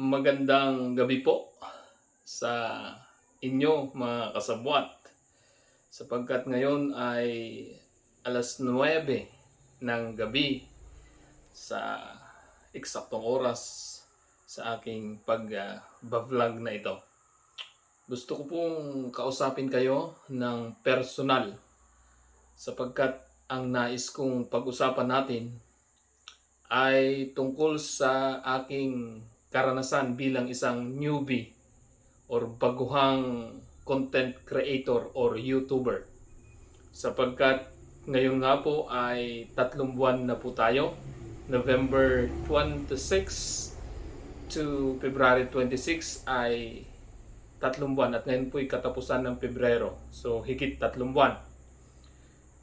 Magandang gabi po sa inyo mga kasabwat, sapagkat ngayon ay 9:09 ng gabi sa eksaktong oras sa aking pag-vlog na ito. Gusto ko pong kausapin kayo ng personal sapagkat ang nais kong pag-usapan natin ay tungkol sa aking karanasan bilang isang newbie or baguhang content creator or YouTuber. Sapagkat ngayon nga po ay 3 buwan na po tayo, November 26 to February 26 ay 3 buwan at ngayon po ay katapusan ng Pebrero. So higit 3 buwan.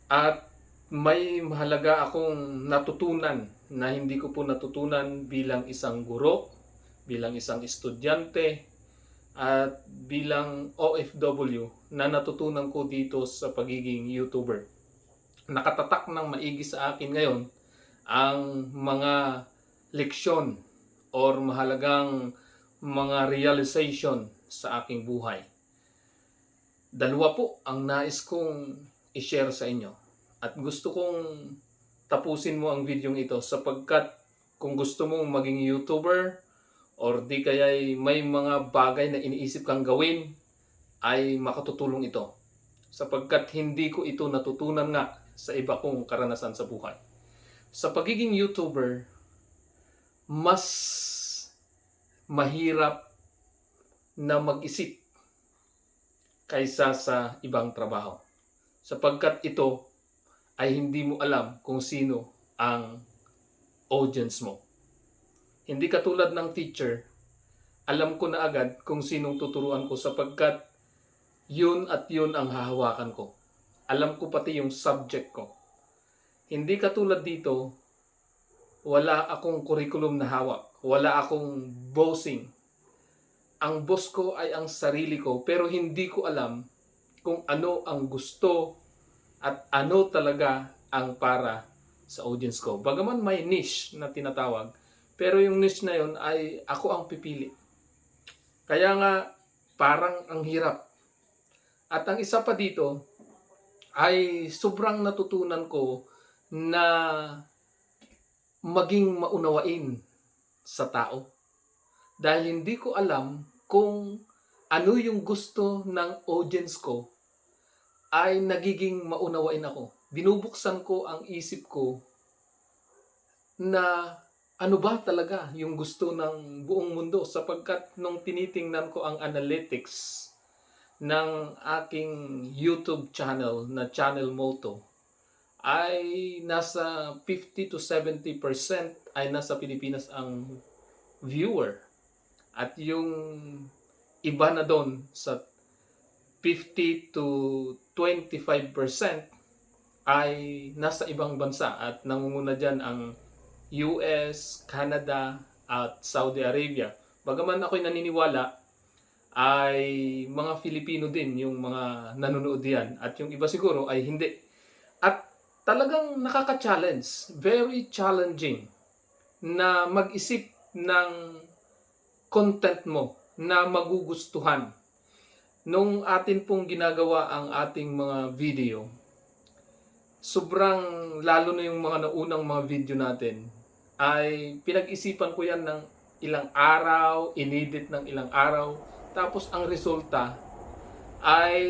At may mahalaga akong natutunan na hindi ko po natutunan bilang isang guro, bilang isang estudyante, at bilang OFW na natutunan ko dito sa pagiging YouTuber. Nakatatak ng maigi sa akin ngayon ang mga leksyon or mahalagang mga realization sa aking buhay. Dalawa po ang nais kong i-share sa inyo. At gusto kong tapusin mo ang video ito sapagkat kung gusto mong maging YouTuber or di kaya'y may mga bagay na iniisip kang gawin, ay makatutulong ito. Sapagkat hindi ko ito natutunan nga sa iba kong karanasan sa buhay. Sa pagiging YouTuber, mas mahirap na mag-isip kaysa sa ibang trabaho. Sapagkat ito ay hindi mo alam kung sino ang audience mo. Hindi katulad ng teacher, alam ko na agad kung sinong tuturuan ko sapagkat yun at yun ang hahawakan ko. Alam ko pati yung subject ko. Hindi katulad dito, wala akong curriculum na hawak. Wala akong bossing. Ang boss ko ay ang sarili ko pero hindi ko alam kung ano ang gusto at ano talaga ang para sa audience ko. Bagaman may niche na tinatawag, pero yung niche na yun ay ako ang pipili. Kaya nga parang ang hirap. At ang isa pa dito ay sobrang natutunan ko na maging maunawain sa tao. Dahil hindi ko alam kung ano yung gusto ng audience ko, ay nagiging maunawain ako. Binubuksan ko ang isip ko na ano ba talaga yung gusto ng buong mundo sapagkat nung tinitingnan ko ang analytics ng aking YouTube channel na Channel Moto ay nasa 50 to 70% ay nasa Pilipinas ang viewer at yung iba na doon sa 50 to 25% ay nasa ibang bansa at nangunguna dyan ang US, Canada at Saudi Arabia. Bagaman ako'y naniniwala ay mga Filipino din yung mga nanonood diyan at yung iba siguro ay hindi. At talagang nakaka-challenge, very challenging na mag-isip ng content mo na magugustuhan. Nung atin pong ginagawa ang ating mga video, sobrang lalo na yung mga naunang mga video natin, ay pinag-isipan ko yan ng ilang araw, inedit ng ilang araw, tapos ang resulta ay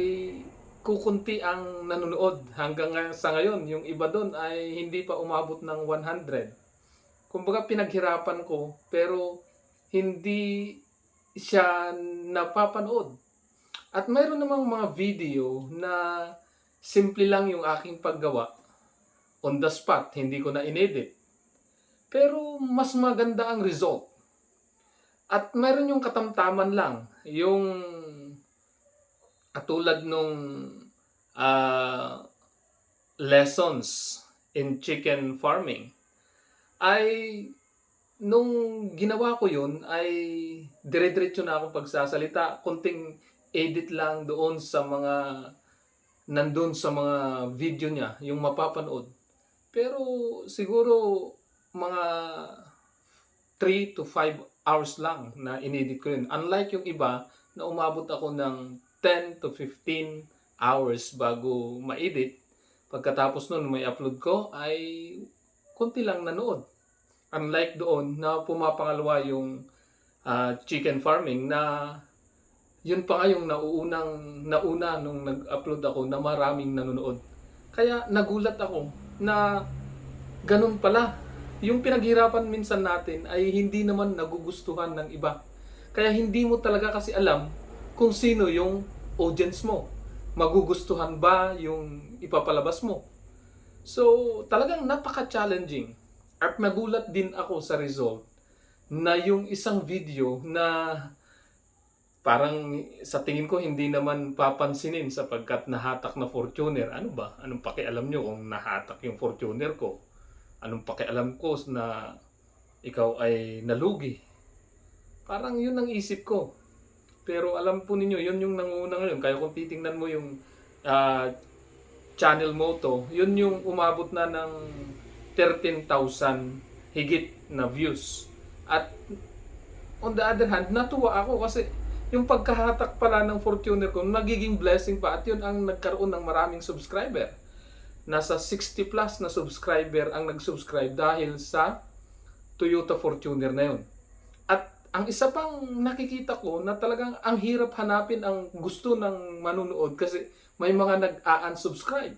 kukunti ang nanonood hanggang sa ngayon. Yung iba doon ay hindi pa umabot ng 100. Kumbaga pinaghirapan ko pero hindi siya napapanood. At mayroon namang mga video na simple lang yung aking paggawa. On the spot, hindi ko na inedit. Pero mas maganda ang result. At mayroon yung katamtaman lang. Yung katulad nung lessons in chicken farming. Ay nung ginawa ko yun ay dire-diretso na akong pagsasalita. Konting edit lang doon sa mga nandun sa mga video niya, yung mapapanood. Pero siguro mga 3 to 5 hours lang na inedit ko yun. Unlike yung iba na umabot ako ng 10 to 15 hours bago ma-edit. Pagkatapos nun may upload ko ay konti lang nanood. Unlike doon na pumapangalawa yung chicken farming na yun pa nga yung nauna nung nag-upload ako na maraming nanonood. Kaya nagulat ako na ganun pala. Yung pinaghirapan minsan natin ay hindi naman nagugustuhan ng iba. Kaya hindi mo talaga kasi alam kung sino yung audience mo. Magugustuhan ba yung ipapalabas mo? So, talagang napaka-challenging. At nagulat din ako sa result na yung isang video na parang sa tingin ko hindi naman papansinin sapagkat nahatak na Fortuner. Ano ba? Anong pakialam nyo kung nahatak yung Fortuner ko? Anong pakialam ko na ikaw ay nalugi? Parang yun ang isip ko. Pero alam po ninyo, yun yung nanguna ngayon. Kaya kung titingnan mo yung channel mo to, yun yung umabot na ng 13,000 higit na views. At on the other hand, natuwa ako kasi yung pagkahatak pala ng Fortuner ko, nagiging blessing pa at yun ang nagkaroon ng maraming subscriber. Nasa 60 plus na subscriber ang nag-subscribe dahil sa Toyota Fortuner na yun. At ang isa pang nakikita ko na talagang ang hirap hanapin ang gusto ng manunood kasi may mga nag-unsubscribe.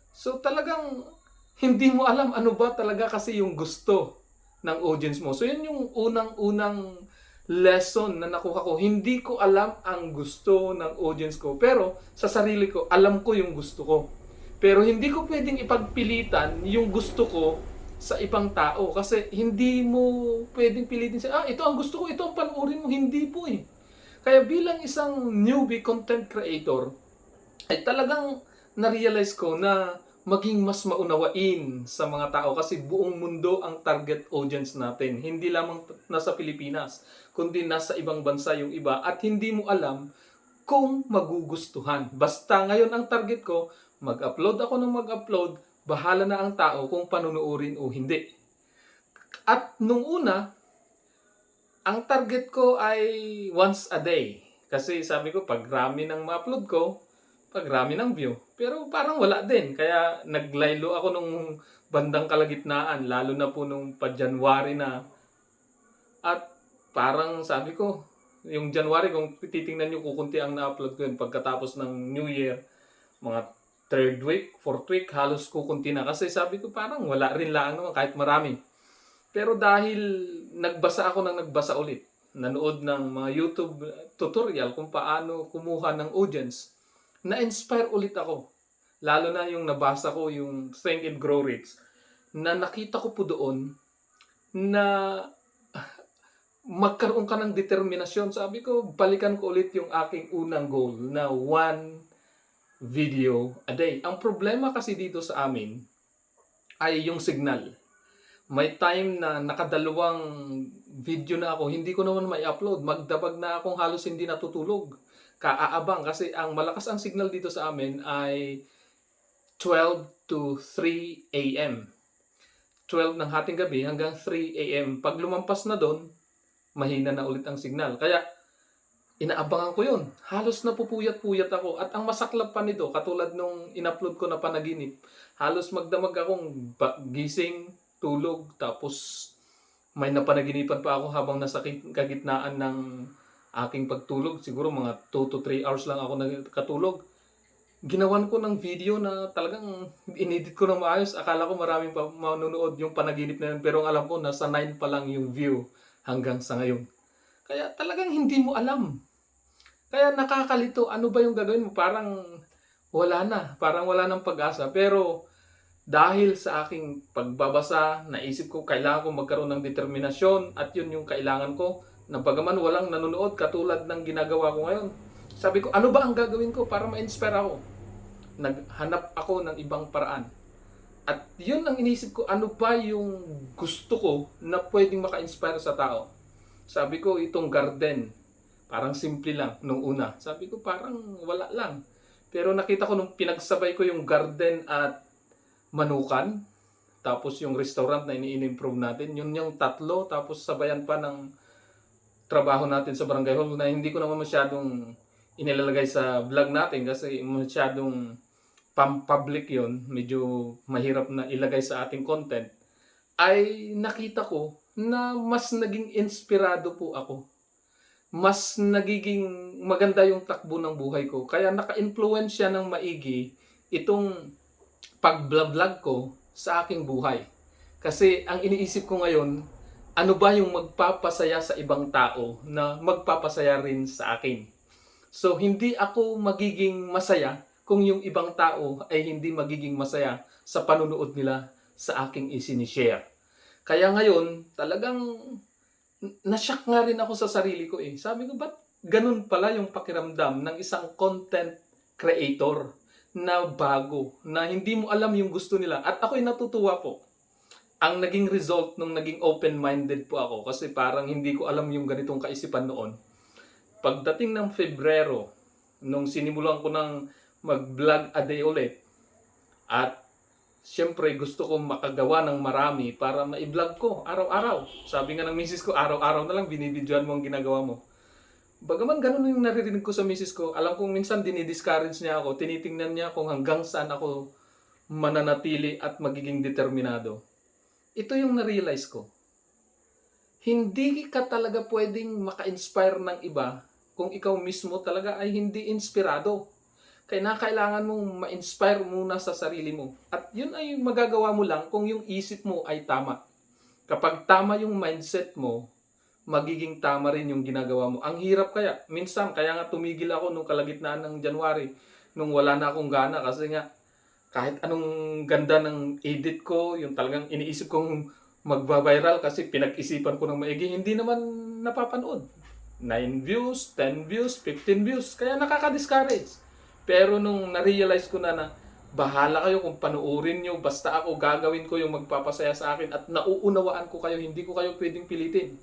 So talagang hindi mo alam ano ba talaga kasi yung gusto ng audience mo. So yun yung unang-unang lesson na nakuha ko. Hindi ko alam ang gusto ng audience ko. Pero sa sarili ko, alam ko yung gusto ko. Pero hindi ko pwedeng ipagpilitan yung gusto ko sa ibang tao. Kasi hindi mo pwedeng pilitin siya, ito ang gusto ko, ito ang panoorin mo. Hindi po eh. Kaya bilang isang newbie content creator, ay talagang na-realize ko na maging mas maunawain sa mga tao kasi buong mundo ang target audience natin. Hindi lamang nasa Pilipinas, kundi nasa ibang bansa yung iba at hindi mo alam kung magugustuhan. Basta ngayon ang target ko, mag-upload ako ng mag-upload, bahala na ang tao kung panunuorin o hindi. At nung una, ang target ko ay once a day. Kasi sabi ko, pag rami ng ma-upload ko, pag rami ng view. Pero parang wala din. Kaya naglaylo ako nung bandang kalagitnaan, lalo na po nung pa-January na. At parang sabi ko, yung January, kung titingnan nyo, kukunti ang na-upload ko yun. Pagkatapos ng New Year, mga 3rd week, 4th week, halos kukunti na. Kasi sabi ko, parang wala rin lang naman, kahit marami. Pero dahil nagbasa ako ng nagbasa ulit, nanood ng mga YouTube tutorial kung paano kumuha ng audience, na-inspire ulit ako. Lalo na yung nabasa ko, yung Think and Grow Rich, na nakita ko po doon na magkaroon ka ng determinasyon. Sabi ko, balikan ko ulit yung aking unang goal na 1 video a day. Ang problema kasi dito sa amin ay yung signal. May time na nakadalawang video na ako, hindi ko naman may upload. Magdabag na akong halos hindi natutulog. Kaaabang kasi ang malakas ang signal dito sa amin ay 12 to 3 a.m. 12 ng hating gabi hanggang 3 a.m. Pag lumampas na doon, mahina na ulit ang signal. Kaya inaabangan ko yun. Halos napupuyat-puyat ako. At ang masaklap pa nito, katulad nung in-upload ko na panaginip, halos magdamag akong gising, tulog, tapos may napanaginipan pa ako habang nasa kagitnaan ng aking pagtulog. Siguro mga 2 to 3 hours lang ako nakatulog. Ginawan ko ng video na talagang inedit ko ng maayos. Akala ko maraming pa manunood yung panaginip na yun. Pero alam ko, nasa 9 pa lang yung view hanggang sa ngayon. Kaya talagang hindi mo alam. Kaya nakakalito. Ano ba yung gagawin mo? Parang wala na. Parang wala ng pag-asa. Pero dahil sa aking pagbabasa, naisip ko kailangan ko magkaroon ng determinasyon at yun yung kailangan ko. Na bagaman walang nanonood katulad ng ginagawa ko ngayon. Sabi ko, ano ba ang gagawin ko para ma-inspire ako? Naghanap ako ng ibang paraan. At yun ang inisip ko, ano ba yung gusto ko na pwedeng maka-inspire sa tao? Sabi ko, itong garden. Parang simple lang nung una. Sabi ko, parang wala lang. Pero nakita ko nung pinagsabay ko yung garden at manukan, tapos yung restaurant na ini-improve natin, yun yung tatlo, tapos sabayan pa ng trabaho natin sa barangay hall na hindi ko naman masyadong inilalagay sa vlog natin kasi masyadong pam-public yun, medyo mahirap na ilagay sa ating content, ay nakita ko na mas naging inspirado po ako. Mas nagiging maganda yung takbo ng buhay ko. Kaya naka-influence siya ng maigi itong pag-vlog ko sa aking buhay. Kasi ang iniisip ko ngayon, ano ba yung magpapasaya sa ibang tao na magpapasaya rin sa akin. So hindi ako magiging masaya kung yung ibang tao ay hindi magiging masaya sa panunood nila sa aking isinishare. Kaya ngayon, talagang nashock nga rin ako sa sarili ko eh. Sabi ko, ba't ganun pala yung pakiramdam ng isang content creator na bago, na hindi mo alam yung gusto nila. At ako'y natutuwa po. Ang naging result nung naging open-minded po ako, kasi parang hindi ko alam yung ganitong kaisipan noon. Pagdating ng Pebrero, nung sinimulan ko ng mag-vlog a day ulit, at siyempre gusto ko makagawa ng marami para ma-vlog ko araw-araw. Sabi nga ng misis ko, araw-araw na lang binibidyoan mo ang ginagawa mo. Bagaman ganun yung naririnig ko sa misis ko, alam kong minsan dinidiscourage niya ako, tinitingnan niya kung hanggang saan ako mananatili at magiging determinado. Ito yung na-realize ko. Hindi ka talaga pwedeng maka-inspire ng iba kung ikaw mismo talaga ay hindi inspirado. Kaya kailangan mong ma-inspire muna sa sarili mo. At yun ay magagawa mo lang kung yung isip mo ay tama. Kapag tama yung mindset mo, magiging tama rin yung ginagawa mo. Ang hirap kaya. Minsan, kaya nga tumigil ako nung kalagitnaan ng January, nung wala na akong gana. Kasi nga, kahit anong ganda ng edit ko, yung talagang iniisip kong magba-viral kasi pinag-isipan ko ng maigi, hindi naman napapanood. 9 views, 10 views, 15 views. Kaya nakaka-discourage. Pero nung na-realize ko na bahala kayo kung panuorin nyo, basta ako gagawin ko yung magpapasaya sa akin at nauunawaan ko kayo, hindi ko kayo pwedeng pilitin.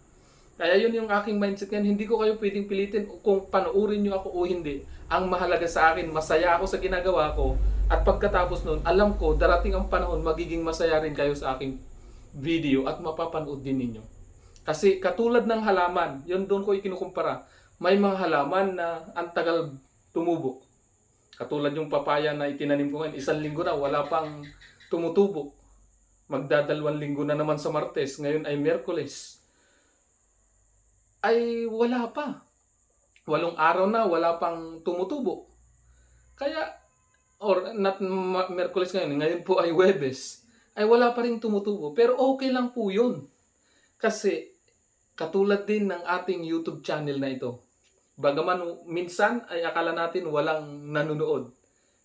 Kaya yun yung aking mindset ngayon, hindi ko kayo pwedeng pilitin kung panuorin nyo ako o hindi. Ang mahalaga sa akin, masaya ako sa ginagawa ko at pagkatapos nun, alam ko darating ang panahon, magiging masaya rin kayo sa aking video at mapapanood din ninyo. Kasi katulad ng halaman, yun doon ko ikinukumpara, may mga halaman na ang tagal tumubo. Katulad yung papaya na itinanim ko ngayon, 1 linggo na, wala pang tumutubo. Magdadalawang linggo na naman sa Martes, ngayon ay Miyerkules. Ay wala pa. 8 araw na, wala pang tumutubo. Kaya, or not Miyerkules ngayon po ay Huwebes, ay wala pa rin tumutubo. Pero okay lang po yun. Kasi, katulad din ng ating YouTube channel na ito. Bagaman minsan ay akala natin walang nanonood.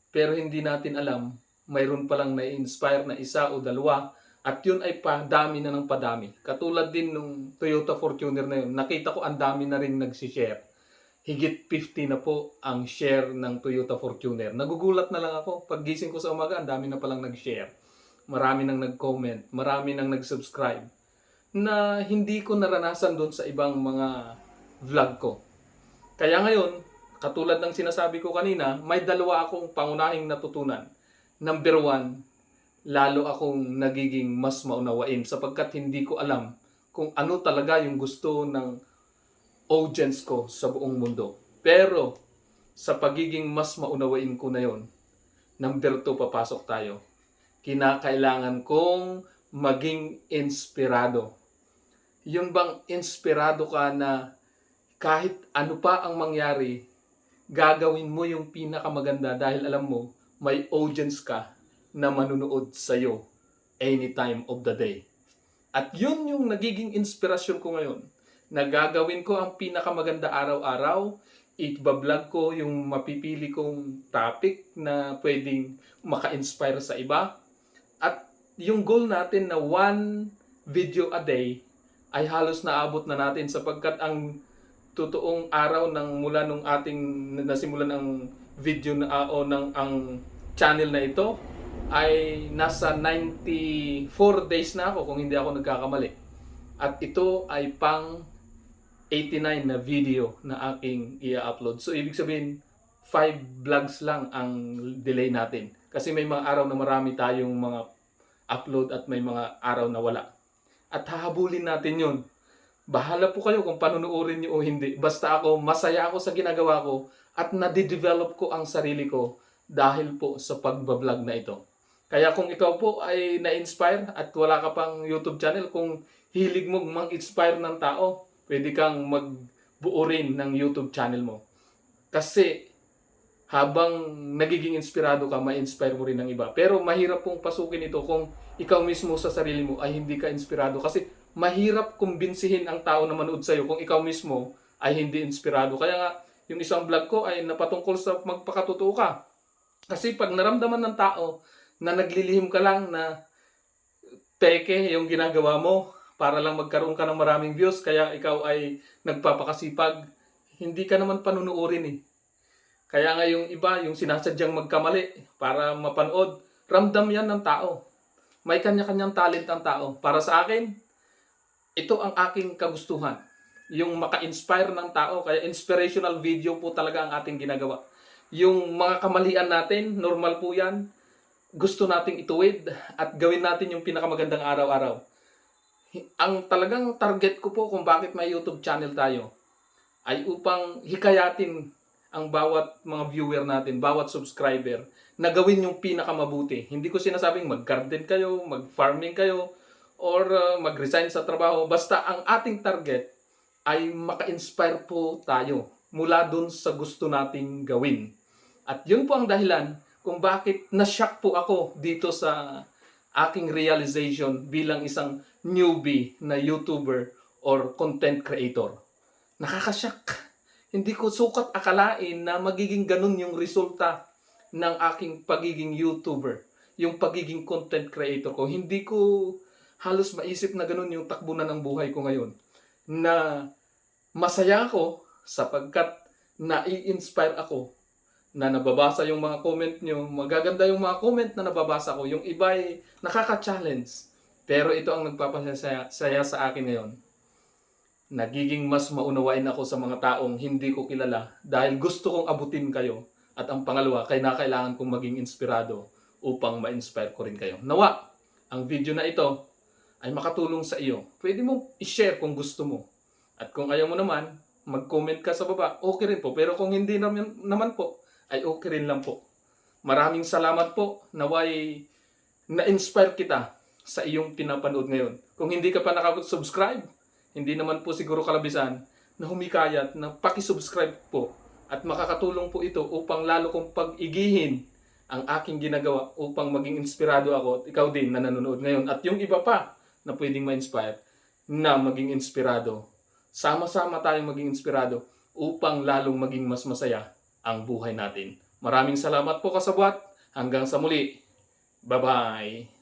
Pero hindi natin alam, mayroon palang na-inspire na 1 o 2 at yun ay padami na ng padami. Katulad din nung Toyota Fortuner na yun, nakita ko ang dami na rin nagsishare. Higit 50 na po ang share ng Toyota Fortuner. Nagugulat na lang ako. Pag gising ko sa umaga, ang dami na palang nag-share. Marami nang nag-comment, marami nang nag-subscribe na hindi ko naranasan doon sa ibang mga vlog ko. Kaya ngayon, katulad ng sinasabi ko kanina, may 2 akong pangunahing natutunan. Number 1, lalo akong nagiging mas maunawain sapagkat hindi ko alam kung ano talaga yung gusto ng audience ko sa buong mundo. Pero, sa pagiging mas maunawain ko na yon, number 2, papasok tayo. Kinakailangan kong maging inspirado. Yun bang inspirado ka na kahit ano pa ang mangyari, gagawin mo yung pinakamaganda dahil alam mo, may audience ka na manunood sa'yo anytime of the day. At yun yung nagiging inspirasyon ko ngayon, na gagawin ko ang pinakamaganda araw-araw, i-vlog ko yung mapipili kong topic na pwedeng maka-inspire sa iba. At yung goal natin na 1 video a day ay halos naabot na natin sapagkat ang totoong araw ng mula nung ating nasimulan ang video na o ng ang channel na ito ay nasa 94 days na ako kung hindi ako nagkakamali. At ito ay pang 89 na video na aking i-upload. So ibig sabihin 5 vlogs lang ang delay natin. Kasi may mga araw na marami tayong mga upload at may mga araw na wala. At hahabulin natin yun. Bahala po kayo kung panunuorin niyo o hindi. Basta ako, masaya ako sa ginagawa ko at nadidevelop ko ang sarili ko dahil po sa pagbablog na ito. Kaya kung ikaw po ay na-inspire at wala ka pang YouTube channel, kung hilig mo mang-inspire ng tao, pwede kang magbuo rin ng YouTube channel mo. Kasi habang nagiging inspirado ka, ma-inspire mo rin ng iba. Pero mahirap pong pasukin ito kung ikaw mismo sa sarili mo ay hindi ka inspirado. Kasi mahirap kumbinsihin ang tao na manood sa'yo kung ikaw mismo ay hindi inspirado. Kaya nga, yung isang vlog ko ay napatungkol sa magpakatotoo ka. Kasi pag naramdaman ng tao na naglilihim ka lang na peke yung ginagawa mo para lang magkaroon ka ng maraming views, kaya ikaw ay nagpapakasipag, hindi ka naman panunuorin eh. Kaya nga yung iba, yung sinasadyang magkamali para mapanood, ramdam yan ng tao. May kanya-kanyang talent ang tao. Para sa akin, ito ang aking kagustuhan. Yung maka-inspire ng tao. Kaya inspirational video po talaga ang ating ginagawa. Yung mga kamalian natin, normal po yan. Gusto nating ituwid at gawin natin yung pinakamagandang araw-araw. Ang talagang target ko po kung bakit may YouTube channel tayo ay upang hikayatin ang bawat mga viewer natin, bawat subscriber, na gawin yung pinakamabuti. Hindi ko sinasabing mag-garden kayo, mag-farming kayo, or mag-resign sa trabaho. Basta ang ating target ay maka-inspire po tayo mula dun sa gusto nating gawin. At yun po ang dahilan kung bakit na-shock po ako dito sa aking realization bilang isang newbie na YouTuber or content creator. Nakakashock. Hindi ko sukat akalain na magiging ganun yung resulta ng aking pagiging YouTuber, yung pagiging content creator ko. Hindi ko halos maisip na ganun yung takbo na ng buhay ko ngayon. Na masaya ako sapagkat nai-inspire ako na nababasa yung mga comment nyo. Magaganda yung mga comment na nababasa ko. Yung iba ay nakaka-challenge. Pero ito ang nagpapasaya sa akin ngayon. Nagiging mas maunawain ako sa mga taong hindi ko kilala dahil gusto kong abutin kayo. At ang pangalawa, kailangan kong maging inspirado upang ma-inspire ko rin kayo. Nawa, ang video na ito ay makatulong sa iyo. Pwede mo i-share kung gusto mo. At kung ayaw mo naman, mag-comment ka sa baba. Okay rin po. Pero kung hindi naman po, ay okay rin lang po. Maraming salamat po. Naway na-inspire kita sa iyong pinapanood ngayon. Kung hindi ka pa nakasubscribe, hindi naman po siguro kalabisan na humikayat na paki-subscribe po at makakatulong po ito upang lalo kong pag-igihin ang aking ginagawa upang maging inspirado ako at ikaw din na nanonood ngayon at yung iba pa na pwedeng ma-inspire na maging inspirado. Sama-sama tayong maging inspirado upang lalong maging mas masaya ang buhay natin. Maraming salamat po kasabwat. Hanggang sa muli. Bye-bye.